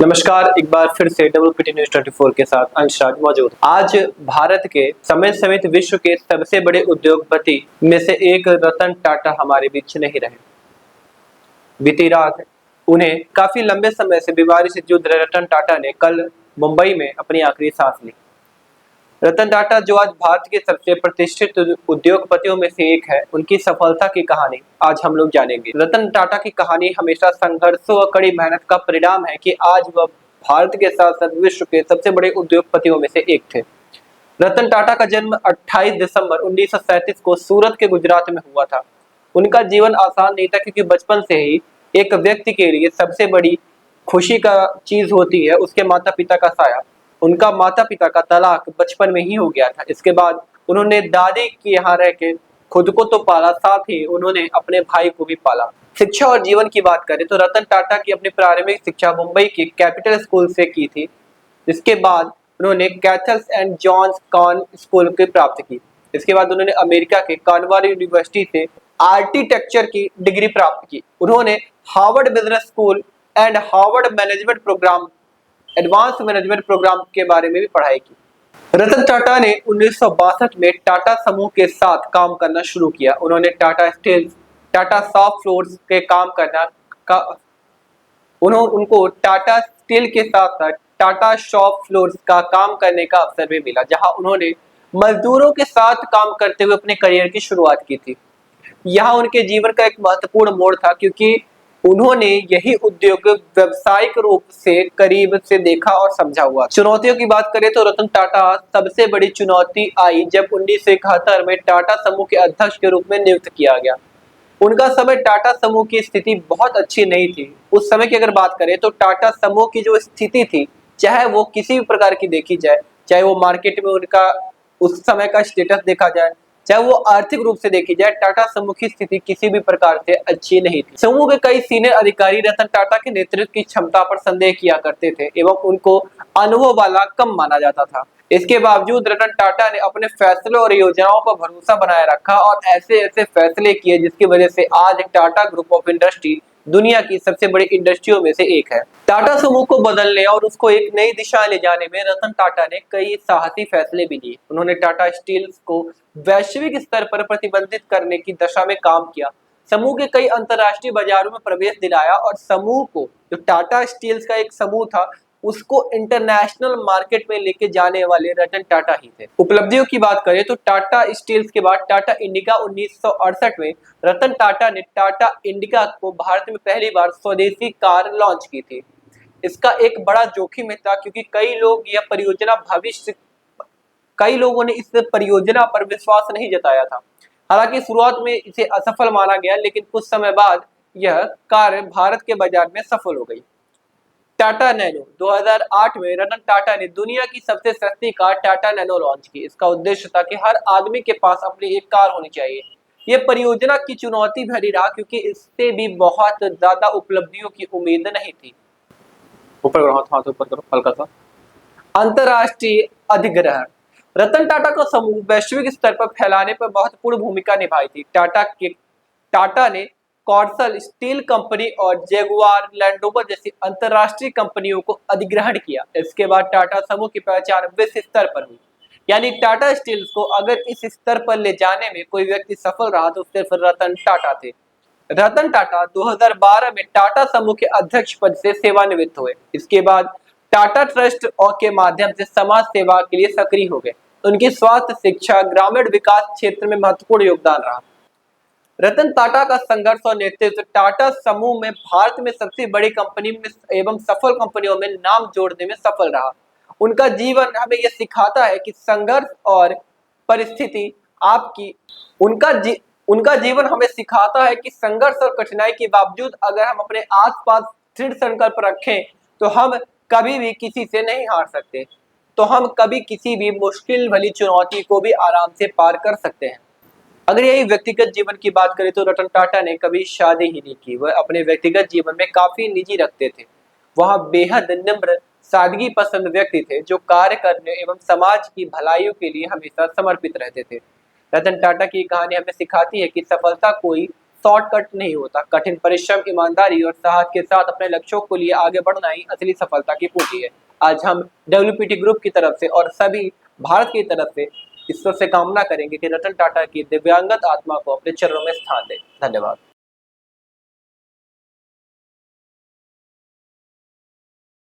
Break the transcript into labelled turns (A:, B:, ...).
A: नमस्कार, एक बार फिर से WPT न्यूज 24 के साथ अंशराज मौजूद। आज भारत के समेत विश्व के सबसे बड़े उद्योगपति में से एक रतन टाटा हमारे बीच नहीं रहे। बीती रात उन्हें काफी लंबे समय से बीमारी से जूझ रहे रतन टाटा ने कल मुंबई में अपनी आखिरी सांस ली। रतन टाटा जो आज भारत के सबसे प्रतिष्ठित उद्योगपतियों में से एक है, उनकी सफलता की कहानी आज हम लोग जानेंगे। रतन टाटा की कहानी हमेशा संघर्षों और कड़ी मेहनत का परिणाम है कि आज वह भारत के साथ साथ विश्व के सबसे बड़े उद्योगपतियों में से एक थे। रतन टाटा का जन्म 28 दिसंबर 1937 को सूरत के गुजरात में हुआ था। उनका जीवन आसान नहीं था क्योंकि बचपन से ही एक व्यक्ति के लिए सबसे बड़ी खुशी का चीज होती है उसके माता पिता का साया। उनका माता पिता का तलाक बचपन में ही हो गया था। इसके बाद उन्होंने दादी के यहाँ रह के खुद को तो पाला, साथ ही उन्होंने अपने भाई को भी पाला। शिक्षा और जीवन की बात करें तो रतन टाटा की अपनी प्रारंभिक शिक्षा मुंबई के कैपिटल स्कूल से की थी। इसके बाद उन्होंने Cathedrals and Johns Con school की प्राप्त की। इसके बाद उन्होंने अमेरिका के कॉर्नेल यूनिवर्सिटी से आर्किटेक्चर की डिग्री प्राप्त की। उन्होंने Harvard business school and Harvard management programme advance management programme के बारे में भी पढ़ाई की। रतन टाटा ने 1962 में टाटा समूह के साथ काम करना शुरू किया। उन्होंने Tata steel, Tata soft floors के काम करना का उनको टाटा स्टील के साथ साथ टाटा शॉप फ्लोर्स का काम करने का अवसर भी मिला, जहां उन्होंने मजदूरों के साथ काम करते हुए अपने करियर की शुरुआत की थी। यहाँ उनके जीवन का एक महत्वपूर्ण मोड़ था क्योंकि उन्होंने यही उद्योग व्यावसायिक रूप से करीब से देखा और समझा हुआ। चुनौतियों की बात करें तो रतन टाटा सबसे बड़ी चुनौती आई जब 1971 में टाटा समूह के अध्यक्ष के रूप में नियुक्त किया गया। उनका समय टाटा समूह की स्थिति बहुत अच्छी नहीं थी। उस समय की अगर बात करें तो टाटा समूह की जो स्थिति थी, चाहे वो किसी भी प्रकार की देखी जाए, चाहे वो मार्केट में उनका उस समय का स्टेटस देखा जाए, चाहे वो आर्थिक रूप से देखी जाए, टाटा समूह की स्थिति किसी भी प्रकार से अच्छी नहीं थी। समूह के कई सीनियर अधिकारी रतन टाटा के नेतृत्व की क्षमता पर संदेह किया करते थे एवं उनको अनुभव वाला कम माना जाता था। इसके बावजूद रतन टाटा ने अपने फैसलों और योजनाओं पर भरोसा बनाए रखा और ऐसे ऐसे फैसले किए जिसकी वजह से आज टाटा ग्रुप ऑफ इंडस्ट्री दुनिया की सबसे बड़ी इंडस्ट्रियों में से एक है। टाटा समूह को बदलने और उसको एक नई दिशा ले जाने में रतन टाटा ने कई साहसी फैसले भी लिए। उन्होंने टाटा स्टील को वैश्विक स्तर पर प्रतिबंधित करने की दशा में काम किया, समूह के कई अंतरराष्ट्रीय बाजारों में प्रवेश दिलाया और समूह को, जो टाटा स्टील्स का एक समूह था, उसको इंटरनेशनल मार्केट में लेके जाने वाले रतन टाटा ही थे। उपलब्धियों की बात करें तो टाटा स्टील्स के बाद टाटा इंडिका 1968 में रतन टाटा ने टाटा इंडिका को भारत में पहली बार स्वदेशी कार लॉन्च की थी। इसका एक बड़ा जोखिम था क्योंकि कई लोगों ने इस परियोजना पर विश्वास नहीं जताया था। हालांकि शुरुआत में इसे असफल माना गया, लेकिन कुछ समय बाद यह कार भारत के बाजार में सफल हो गई। टाटा नैनो 2008 में रतन टाटा ने दुनिया की सबसे सस्ती कार टाटा नैनो लॉन्च की। इसका उद्देश्य था कि हर आदमी के पास अपनी एक कार होनी चाहिए। यह परियोजना की चुनौती भरी रहा क्योंकि इससे भी बहुत ज्यादा उपलब्धियों की उम्मीद नहीं थी। ऊपर करो, हाथ ऊपर करो हल्का सा। अंतरराष्ट्रीय अधिग्रहण रतन टाटा का समूह वैश्विक स्तर पर फैलाने पर महत्वपूर्ण भूमिका निभाई थी। टाटा ने कॉर्सल स्टील कंपनी और जगुआर लैंड रोवर जैसी अंतरराष्ट्रीय कंपनियों को अधिग्रहण किया। इसके बाद टाटा समूह की पहचान विश्व स्तर पर हुई। यानी टाटा स्टील्स को अगर इस स्तर पर ले जाने में कोई व्यक्ति सफल रहा तो सिर्फ रतन टाटा थे। रतन टाटा 2012 में टाटा समूह के अध्यक्ष पद से सेवानिवृत्त हुए। इसके बाद टाटा ट्रस्ट और के माध्यम से समाज सेवा के लिए सक्रिय हो गए। उनकी स्वास्थ्य, शिक्षा, ग्रामीण विकास क्षेत्र में महत्वपूर्ण योगदान रहा। रतन टाटा का संघर्ष और नेतृत्व टाटा समूह में भारत में सबसे बड़ी कंपनी में एवं सफल कंपनियों में नाम जोड़ने में सफल रहा। उनका जीवन हमें यह सिखाता है कि संघर्ष और परिस्थिति आपकी उनका जीवन हमें सिखाता है कि संघर्ष और कठिनाई के बावजूद अगर हम अपने आसपास दृढ़ संकल्प रखें तो हम कभी भी किसी से नहीं हार सकते, तो हम कभी किसी भी मुश्किल भली चुनौती को भी आराम से पार कर सकते हैं। अगर यही व्यक्तिगत जीवन की बात करें तो रतन टाटा ने कभी शादी ही नहीं की। वह अपने व्यक्तिगत जीवन में काफी निजी रखते थे। वह बेहद निम्र, सादगी पसंद व्यक्ति थे जो कार्य करने एवं समाज की भलाई के लिए हमेशा समर्पित रहते थे। रतन टाटा की कहानी हमें सिखाती है कि सफलता कोई शॉर्टकट नहीं होता। कठिन परिश्रम, ईमानदारी और साहस के साथ अपने लक्ष्यों को लिए आगे बढ़ना ही असली सफलता की पूंजी है। आज हम WPT ग्रुप की तरफ से और सभी भारत की तरफ से ईश्वर से कामना करेंगे कि रतन टाटा की दिव्यांगत आत्मा को अपने चरणों में स्थान दे। धन्यवाद।